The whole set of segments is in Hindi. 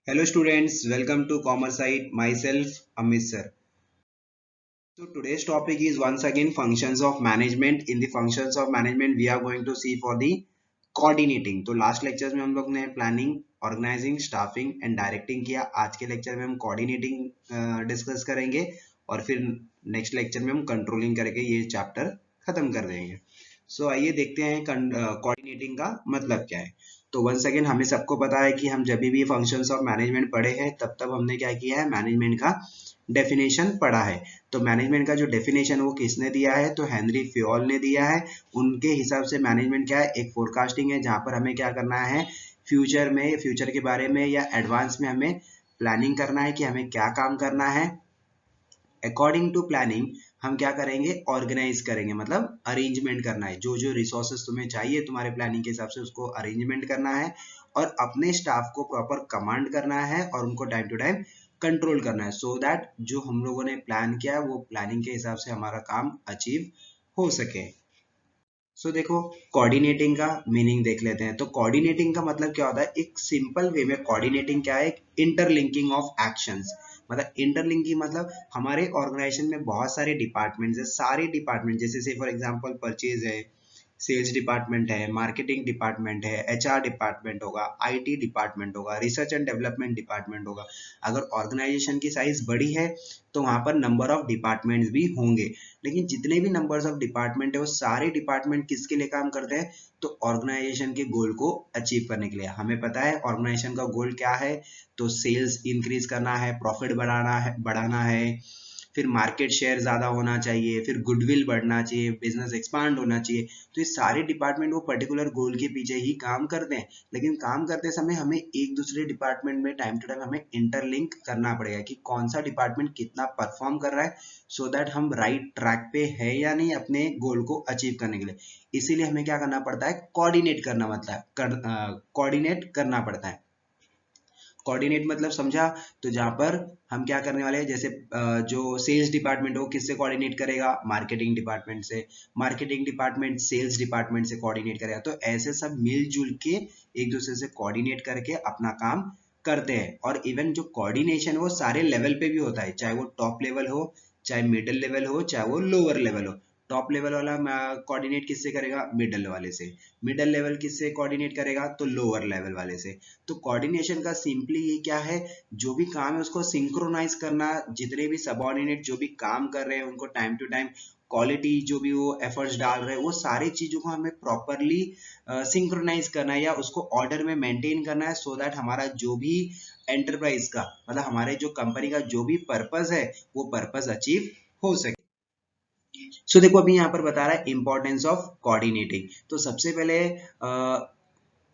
Hello students, welcome to Commerce Site. Myself Amit sir. So today's topic is once again functions of management. In the functions of management, we are going to see for the coordinating. तो लास्ट लेक्चर में हम लोग ने planning, organizing, staffing and directing किया. आज के लेक्चर में हम कोऑर्डिनेटिंग डिस्कस करेंगे और फिर नेक्स्ट लेक्चर में हम कंट्रोलिंग करके ये चैप्टर खत्म कर देंगे. सो आइए देखते हैं कोऑर्डिनेटिंग का मतलब क्या है. तो वंस अगेन हमें सबको पता है कि हम जब भी फंक्शंस ऑफ मैनेजमेंट पढ़े हैं तब हमने क्या किया है, मैनेजमेंट का डेफिनेशन पढ़ा है. तो मैनेजमेंट का जो डेफिनेशन वो किसने दिया है, तो हेनरी फ्योल ने दिया है. उनके हिसाब से मैनेजमेंट क्या है, एक फोरकास्टिंग है जहां पर हमें क्या करना है, फ्यूचर के बारे में या एडवांस में हमें प्लानिंग करना है कि हमें क्या काम करना है. अकॉर्डिंग टू प्लानिंग हम क्या करेंगे, ऑर्गेनाइज करेंगे, मतलब अरेंजमेंट करना है. जो जो रिसोर्सेस तुम्हें चाहिए तुम्हारे प्लानिंग के हिसाब से उसको अरेंजमेंट करना है और अपने स्टाफ को प्रॉपर कमांड करना है और उनको टाइम टू टाइम कंट्रोल करना है, सो दैट जो हम लोगों ने प्लान किया है वो प्लानिंग के हिसाब से हमारा काम अचीव हो सके. देखो, कोऑर्डिनेटिंग का मीनिंग देख लेते हैं. तो कोऑर्डिनेटिंग का मतलब क्या होता है, एक सिंपल वे में कोऑर्डिनेटिंग क्या है, इंटरलिंकिंग ऑफ एक्शंस. मतलब इंटरलिंकिंग मतलब हमारे ऑर्गेनाइजेशन में बहुत सारे डिपार्टमेंट्स है, सारे डिपार्टमेंट जैसे से फॉर एग्जांपल परचेज है, सेल्स डिपार्टमेंट है, मार्केटिंग डिपार्टमेंट है, एचआर डिपार्टमेंट होगा, आईटी डिपार्टमेंट होगा, रिसर्च एंड डेवलपमेंट डिपार्टमेंट होगा. अगर ऑर्गेनाइजेशन की साइज बड़ी है तो वहां पर नंबर ऑफ डिपार्टमेंट्स भी होंगे. लेकिन जितने भी नंबर्स ऑफ डिपार्टमेंट है वो सारे डिपार्टमेंट किसके लिए काम करते हैं, तो ऑर्गेनाइजेशन के गोल को अचीव करने के लिए. हमें पता है ऑर्गेनाइजेशन का गोल क्या है, तो सेल्स इंक्रीज करना है, प्रॉफिट बढ़ाना है, फिर मार्केट शेयर ज्यादा होना चाहिए, फिर गुडविल बढ़ना चाहिए, बिजनेस एक्सपांड होना चाहिए. तो ये सारे डिपार्टमेंट वो पर्टिकुलर गोल के पीछे ही काम करते हैं. लेकिन काम करते समय हमें एक दूसरे डिपार्टमेंट में टाइम टू टाइम हमें इंटरलिंक करना पड़ेगा कि कौन सा डिपार्टमेंट कितना परफॉर्म कर रहा है, सो दैट हम राइट ट्रैक पे है या नहीं अपने गोल को अचीव करने के लिए. इसीलिए हमें क्या करना पड़ता है, कोऑर्डिनेट करना, मतलब कोऑर्डिनेट करना पड़ता है. कोऑर्डिनेट मतलब समझा. तो जहां पर हम क्या करने वाले हैं, जैसे जो सेल्स डिपार्टमेंट है वो किससे कोऑर्डिनेट करेगा, मार्केटिंग डिपार्टमेंट से. मार्केटिंग डिपार्टमेंट सेल्स डिपार्टमेंट से कोऑर्डिनेट करेगा. तो ऐसे सब मिलजुल के एक दूसरे से कोऑर्डिनेट करके अपना काम करते हैं. और इवन जो कोऑर्डिनेशन है वो सारे लेवल पे भी होता है, चाहे वो टॉप लेवल हो, चाहे मिडिल लेवल हो, चाहे वो लोअर लेवल हो. टॉप लेवल वाला कोऑर्डिनेट किससे करेगा, मिडिल वाले से. मिडिल लेवल किससे कोऑर्डिनेट करेगा, तो लोअर लेवल वाले से. तो कोऑर्डिनेशन का सिंपली ये क्या है, जो भी काम है उसको सिंक्रोनाइज करना. जितने भी सबऑर्डिनेट जो भी काम कर रहे हैं उनको टाइम टू टाइम क्वालिटी जो भी वो एफर्ट्स डाल रहे हैं वो सारी चीजों को हमें प्रॉपरली सिंक्रोनाइज करना है या उसको ऑर्डर में मेंटेन करना है, सो दैट हमारा जो भी एंटरप्राइज का, मतलब हमारे जो कंपनी का जो भी पर्पस है वो पर्पस अचीव हो सके. देखो अभी यहाँ पर बता रहा है इंपॉर्टेंस ऑफ कोऑर्डिनेटिंग. तो सबसे पहले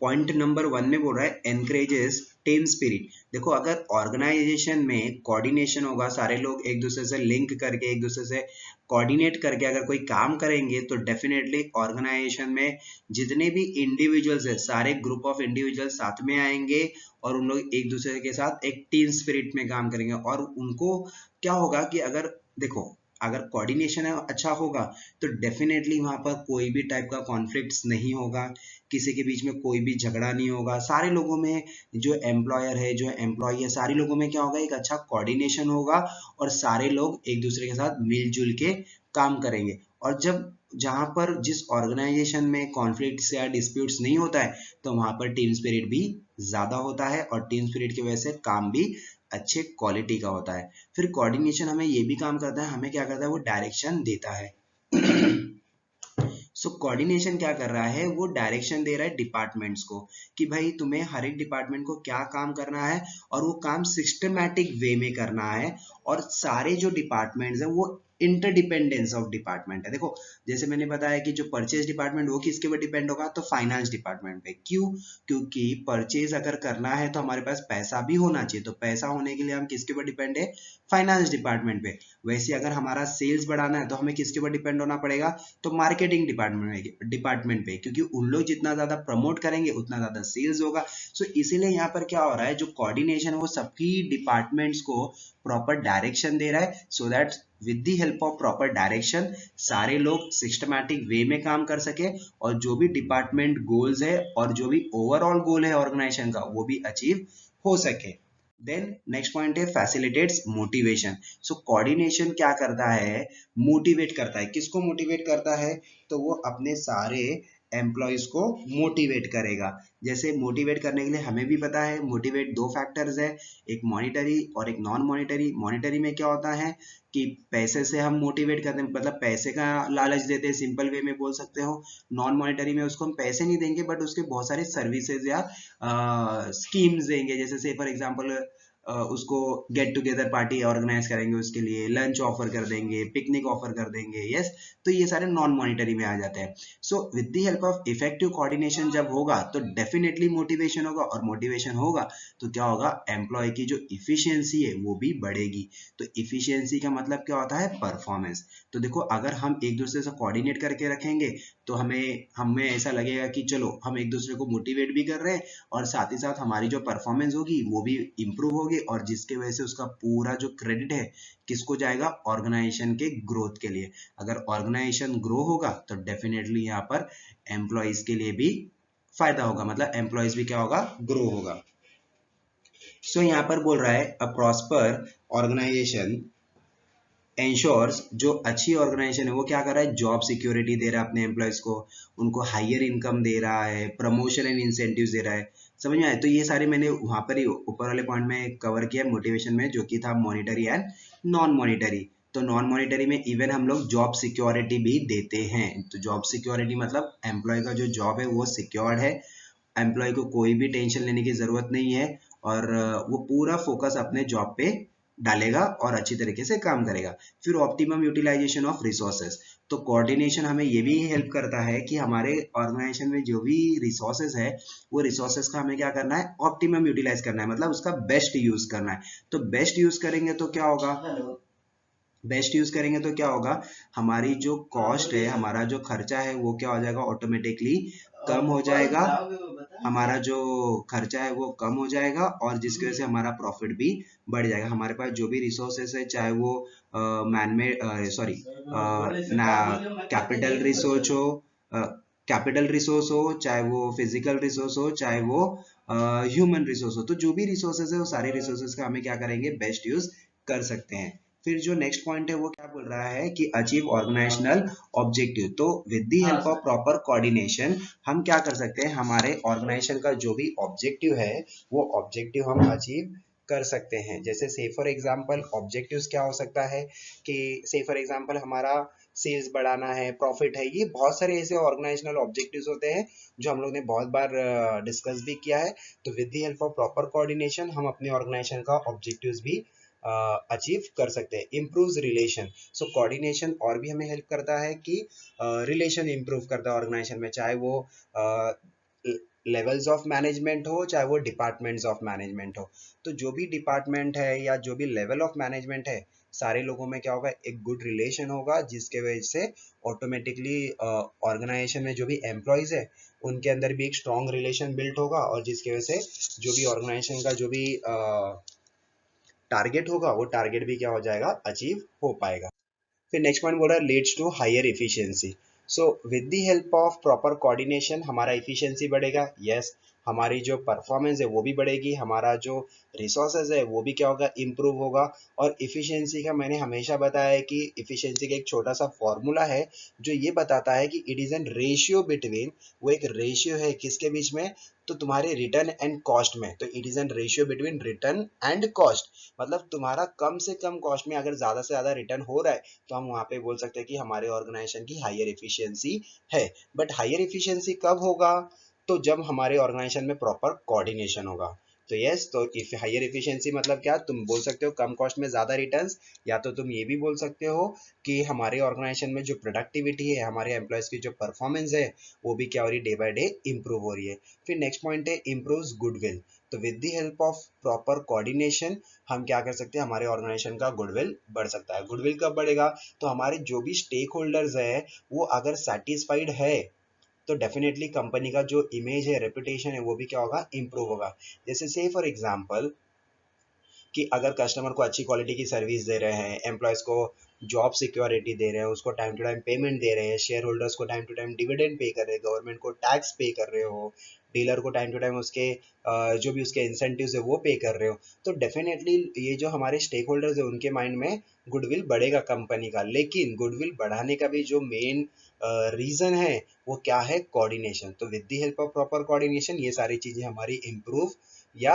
पॉइंट नंबर 1 में बोल रहा है एनकरेजेस टीम स्पिरिट. देखो अगर ऑर्गेनाइजेशन में कोऑर्डिनेशन होगा, सारे लोग एक दूसरे से लिंक करके एक दूसरे से कोऑर्डिनेट करके अगर कोई काम करेंगे तो डेफिनेटली ऑर्गेनाइजेशन में जितने भी इंडिविजुअल्स है सारे ग्रुप ऑफ इंडिविजुअल्स साथ में आएंगे और उन लोग एक दूसरे के साथ एक टीम स्पिरिट में काम करेंगे. और उनको क्या होगा कि अगर देखो अगर कोऑर्डिनेशन अच्छा होगा तो डेफिनेटली वहां पर कोई भी टाइप का कॉन्फ्लिक्ट्स नहीं होगा, किसी के बीच में कोई भी झगड़ा नहीं होगा. सारे लोगों में, जो एम्प्लॉयर है जो एम्प्लॉय है, सारे लोगों में क्या होगा, एक अच्छा कोऑर्डिनेशन होगा और सारे लोग एक दूसरे के साथ मिलजुल के काम करेंगे. और जब जहां पर जिस ऑर्गेनाइजेशन में कॉन्फ्लिक्ट्स या डिस्प्यूट्स नहीं होता है तो वहां पर टीम स्पिरिट भी ज्यादा होता है और टीम स्पिरिट की वजह से काम भी अच्छे क्वालिटी का होता है. फिर कोऑर्डिनेशन हमें ये भी काम करता है, हमें क्या करता है, वो डायरेक्शन देता है. कोऑर्डिनेशन क्या कर रहा है, वो डायरेक्शन दे रहा है डिपार्टमेंट्स को कि भाई तुम्हें हर एक डिपार्टमेंट को क्या काम करना है और वो काम सिस्टमैटिक वे में करना है. और सारे जो डिपार्टमेंट्स हैं वो इंटरडिपेंडेंस ऑफ डिपार्टमेंट है. देखो जैसे मैंने बताया कि जो परचेज डिपार्टमेंट वो किसके ऊपर डिपेंड होगा, तो फाइनेंस डिपार्टमेंट पे. क्यों, क्योंकि परचेज अगर करना है तो हमारे पास पैसा भी होना चाहिए. तो पैसा होने के लिए हम किसके ऊपर डिपेंड है, फाइनेंस डिपार्टमेंट पे. वैसे अगर हमारा सेल्स बढ़ाना है तो हमें किसके ऊपर डिपेंड होना पड़ेगा, तो मार्केटिंग डिपार्टमेंट पे, क्योंकि उन लोग जितना ज्यादा प्रमोट करेंगे उतना ज्यादा सेल्स होगा. इसीलिए यहाँ पर क्या हो रहा है, जो कोऑर्डिनेशन है वो सबकी डिपार्टमेंट्स को प्रॉपर डायरेक्शन दे रहा है, so that with the help of proper direction सारे लोग सिस्टमैटिक वे में काम कर सके और जो भी डिपार्टमेंट गोल्स है और जो भी ओवरऑल गोल है ऑर्गेनाइजेशन का वो भी अचीव हो सके. देन नेक्स्ट पॉइंट है फैसिलिटेट्स मोटिवेशन। सो कोऑर्डिनेशन क्या करता है, मोटिवेट करता है। किसको मोटिवेट करता है, तो वो अपने सारे एम्प्लॉयज को मोटिवेट करेगा। जैसे मोटिवेट करने के लिए हमें भी पता है मोटिवेट दो फैक्टर्स है, एक मॉनिटरी और एक नॉन मॉनिटरी। मॉनिटरी में क्या होता है कि पैसे से हम मोटिवेट करते हैं, मतलब पैसे का लालच देते हैं, सिंपल वे में बोल सकते हो। नॉन मॉनिटरी में उसको हम पैसे नहीं देंगे बट उसके बहुत सारे सर्विसेज या स्कीम्स देंगे। जैसे से फॉर एग्जांपल उसको गेट टुगेदर पार्टी ऑर्गेनाइज करेंगे, उसके लिए लंच ऑफर कर देंगे, पिकनिक ऑफर कर देंगे। यस, तो ये सारे नॉन मॉनिटरी में आ जाते हैं। सो with the help of effective coordination जब होगा तो डेफिनेटली मोटिवेशन होगा, और मोटिवेशन होगा तो क्या होगा, एम्प्लॉय की जो इफिशियंसी है वो भी बढ़ेगी। तो इफिशियंसी का मतलब क्या होता है, परफॉर्मेंस। तो देखो अगर हम एक दूसरे से कोऑर्डिनेट करके रखेंगे तो हमें हमें ऐसा लगेगा कि चलो हम एक दूसरे को मोटिवेट भी कर रहे हैं, और साथ ही साथ हमारी जो परफॉर्मेंस होगी वो भी इम्प्रूव होगी, और जिसके वजह से उसका पूरा जो क्रेडिट है किसको जाएगा, ऑर्गेनाइजेशन के ग्रोथ के लिए। अगर ऑर्गेनाइजेशन ग्रो होगा तो डेफिनेटली यहाँ पर एम्प्लॉयज के लिए भी फायदा होगा, मतलब एम्प्लॉयज भी क्या होगा, ग्रो होगा। सो यहाँ पर बोल रहा है अ प्रॉस्पर ऑर्गेनाइजेशन इंश्योर्स, जो अच्छी ऑर्गेनाइजेशन है वो क्या कर रहा है, जॉब सिक्योरिटी दे रहा है अपने एम्प्लॉयज को, उनको हायर इनकम दे रहा है, प्रमोशन एंड इंसेंटिव्स दे रहा है। समझ में आया, तो ये सारे मैंने वहां पर ही ऊपर वाले पॉइंट में कवर किया मोटिवेशन में, जो कि था मॉनिटरी एंड नॉन मॉनिटरी। तो नॉन मॉनिटरी में इवन हम लोग जॉब सिक्योरिटी भी देते हैं। तो जॉब सिक्योरिटी मतलब एम्प्लॉय का जो जॉब है वो सिक्योर्ड है, एम्प्लॉय को कोई भी टेंशन लेने की जरूरत नहीं है, और वो पूरा फोकस अपने जॉब पे डालेगा और अच्छी तरीके से काम करेगा। फिर ऑप्टिमम यूटिलाइजेशन ऑफ रिसोर्सेज। तो कोऑर्डिनेशन हमें ये भी हेल्प करता है कि हमारे ऑर्गेनाइजेशन में जो भी रिसोर्सेज है वो रिसोर्सेज का हमें क्या करना है, ऑप्टिमम यूटिलाइज करना है, मतलब उसका बेस्ट यूज करना है। तो बेस्ट यूज करेंगे तो क्या होगा, बेस्ट यूज करेंगे तो क्या होगा, हमारी जो कॉस्ट है, हमारा जो खर्चा है वो क्या हो जाएगा, ऑटोमेटिकली कम हो जाएगा। हमारा जो खर्चा है वो कम हो जाएगा, और जिसकी वजह से हमारा प्रॉफिट भी बढ़ जाएगा। हमारे पास जो भी रिसोर्सेस है, चाहे वो मैनमेड सॉरी ना कैपिटल रिसोर्स हो, कैपिटल रिसोर्स हो, चाहे वो फिजिकल रिसोर्स हो, चाहे वो ह्यूमन रिसोर्स हो, तो जो भी रिसोर्सेज है वो सारे रिसोर्सेज का हमें क्या करेंगे, बेस्ट यूज कर सकते हैं। फिर जो नेक्स्ट पॉइंट है वो क्या बोल रहा है कि अचीव ऑर्गेनाइजेशनल ऑब्जेक्टिव। तो with the help of proper coordination हम क्या कर सकते हैं, हमारे ऑर्गेनाइजेशन का जो भी ऑब्जेक्टिव है वो ऑब्जेक्टिव हम अचीव कर सकते हैं। जैसे से फॉर एग्जांपल ऑब्जेक्टिव्स क्या हो सकता है कि से फॉर एग्जांपल हमारा सेल्स बढ़ाना है, प्रॉफिट है, ये बहुत सारे ऐसे ऑर्गेनाइजेशनल ऑब्जेक्टिव्स होते हैं जो हम लोग ने बहुत बार डिस्कस भी किया है। तो with the help of proper coordination हम अपने ऑर्गेनाइजेशन का ऑब्जेक्टिव्स भी अचीव कर सकते हैं। Improve relation. सो कोऑर्डिनेशन और भी हमें हेल्प करता है कि रिलेशन इम्प्रूव करता है ऑर्गेनाइजेशन में, चाहे वो लेवल्स ऑफ मैनेजमेंट हो, चाहे वो डिपार्टमेंट्स ऑफ मैनेजमेंट हो। तो जो भी डिपार्टमेंट है या जो भी लेवल ऑफ मैनेजमेंट है, सारे लोगों में क्या होगा, एक गुड रिलेशन होगा, जिसके वजह से ऑटोमेटिकली ऑर्गेनाइजेशन में जो भी एम्प्लॉयज है उनके अंदर भी एक स्ट्रॉन्ग रिलेशन बिल्ट होगा, और जिसकी वजह से जो भी ऑर्गेनाइजेशन का जो भी टारगेट होगा वो टारगेट भी क्या हो जाएगा, अचीव हो पाएगा। फिर नेक्स्ट पॉइंट बोल रहा है leads to higher efficiency. So with the help of proper coordination हमारा इफिशियंसी बढ़ेगा। यस, हमारी जो परफॉर्मेंस है वो भी बढ़ेगी, हमारा जो रिसोर्सेज है वो भी क्या होगा, इम्प्रूव होगा। और इफिशियंसी का मैंने हमेशा बताया है कि इफिशियंसी का एक छोटा सा फॉर्मूला है जो ये बताता है कि it is an ratio between, वो एक रेशियो है किसके बीच में, तो तुम्हारे रिटर्न एंड कॉस्ट में। तो it is an ratio between return and cost, मतलब तुम्हारा कम से कम कॉस्ट में अगर ज्यादा से ज्यादा रिटर्न हो रहा है तो हम वहां पे बोल सकते हैं कि हमारे ऑर्गेनाइजेशन की हायर एफिशिएंसी है। बट हायर एफिशिएंसी कब होगा, तो जब हमारे ऑर्गेनाइजेशन में प्रॉपर कोऑर्डिनेशन होगा। तो यस, तो इफ हायर एफिशिएंसी मतलब क्या, तुम बोल सकते हो कम कॉस्ट में ज्यादा रिटर्न्स, या तो तुम ये भी बोल सकते हो कि हमारे ऑर्गेनाइजेशन में जो प्रोडक्टिविटी है, हमारे एम्प्लॉयज की जो परफॉर्मेंस है वो भी क्या हो रही है, डे बाय डे इंप्रूव हो रही है। फिर नेक्स्ट पॉइंट है इम्प्रूव्स गुडविल। तो with the help of proper coordination हम क्या कर सकते हैं, हमारे ऑर्गेनाइजेशन का गुडविल बढ़ सकता है। गुडविल कब बढ़ेगा, तो हमारे जो भी स्टेक होल्डर्स है वो अगर सेटिस्फाइड है तो डेफिनेटली कंपनी का जो इमेज है, रेपुटेशन है, वो भी क्या होगा, इंप्रूव होगा। जैसे से फॉर एग्जांपल कि अगर कस्टमर को अच्छी क्वालिटी की सर्विस दे रहे हैं, एम्प्लॉयज को जॉब सिक्योरिटी दे रहे हैं, उसको टाइम टू टाइम पेमेंट दे रहे हैं, शेयर होल्डर्स को time to time dividend pay कर रहे हैं, गवर्नमेंट को टैक्स पे कर रहे हो, डीलर को टाइम टू टाइम उसके जो भी उसके इंसेंटिव्स है वो पे कर रहे हो, तो डेफिनेटली ये जो हमारे स्टेक होल्डर्स है उनके माइंड में गुडविल बढ़ेगा कंपनी का। लेकिन गुडविल बढ़ाने का भी जो मेन रीजन है वो क्या है, कोऑर्डिनेशन। तो with the help of proper coordination ये सारी चीजें हमारी इम्प्रूव या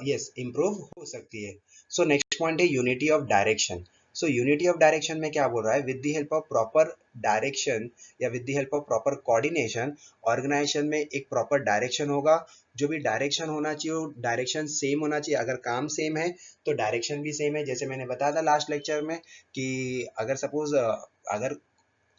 यस इम्प्रूव हो सकती है। सो नेक्स्ट पॉइंट है unity of direction. So unity of direction में क्या बोल रहा है, with the help of proper direction या with the help of proper coordination organization में एक प्रॉपर डायरेक्शन होगा। जो भी डायरेक्शन होना चाहिए वो डायरेक्शन सेम होना चाहिए। अगर काम सेम है तो डायरेक्शन भी सेम है। जैसे मैंने बताया था लास्ट लेक्चर में कि अगर सपोज अगर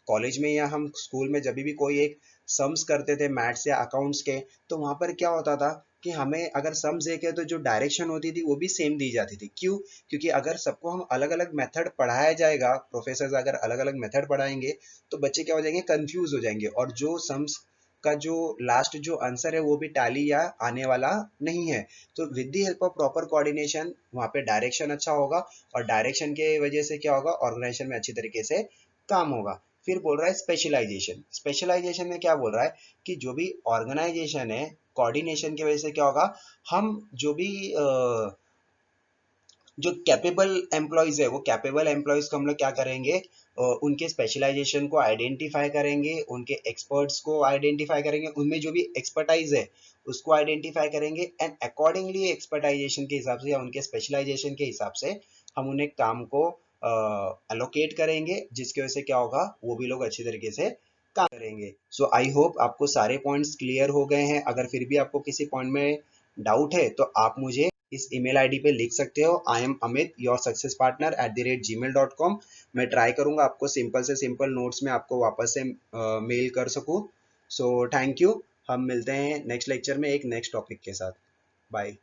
कॉलेज में या हम स्कूल में जब भी कोई एक सम्स करते थे मैथ्स या अकाउंट्स के, तो वहां पर क्या होता था कि हमें अगर सम्स देखे तो जो डायरेक्शन होती थी वो भी सेम दी जाती थी। क्यों? क्योंकि अगर सबको हम अलग अलग मेथड पढ़ाया जाएगा, प्रोफेसर अगर अलग अलग मेथड पढ़ाएंगे तो बच्चे क्या हो जाएंगे, कंफ्यूज हो जाएंगे, और जो सम्स का जो लास्ट जो आंसर है वो भी टैली या आने वाला नहीं है। तो with the help of proper coordination वहाँ पे डायरेक्शन अच्छा होगा, और डायरेक्शन के वजह से क्या होगा, ऑर्गेनाइजेशन में अच्छी तरीके से काम होगा। फिर बोल रहा है स्पेशलाइजेशन। स्पेशलाइजेशन में क्या बोल रहा है कि जो भी ऑर्गेनाइजेशन है कोऑर्डिनेशन की वजह से क्या होगा, हम जो भी जो कैपेबल एम्प्लॉयज है वो कैपेबल एम्प्लॉयज को हम लोग क्या करेंगे, उनके स्पेशलाइजेशन को आइडेंटिफाई करेंगे, उनके एक्सपर्ट्स को आइडेंटिफाई करेंगे, उनमें जो भी एक्सपर्टाइज है उसको आइडेंटिफाई करेंगे, एंड अकॉर्डिंगली एक्सपर्टाइजेशन के हिसाब से या उनके स्पेशलाइजेशन के हिसाब से हम उन्हें काम को अलोकेट करेंगे, जिसकी वजह से क्या होगा, वो भी लोग अच्छी तरीके से काम करेंगे। सो आई होप आपको सारे पॉइंट्स क्लियर हो गए हैं। अगर फिर भी आपको किसी पॉइंट में डाउट है तो आप मुझे इस ईमेल आईडी पे लिख सकते हो, I am Amit your success partner @gmail.com। मैं ट्राई करूंगा आपको सिंपल से सिंपल नोट्स में आपको वापस से मेल कर सकूं। सो थैंक यू, हम मिलते हैं नेक्स्ट लेक्चर में एक नेक्स्ट टॉपिक के साथ। बाय।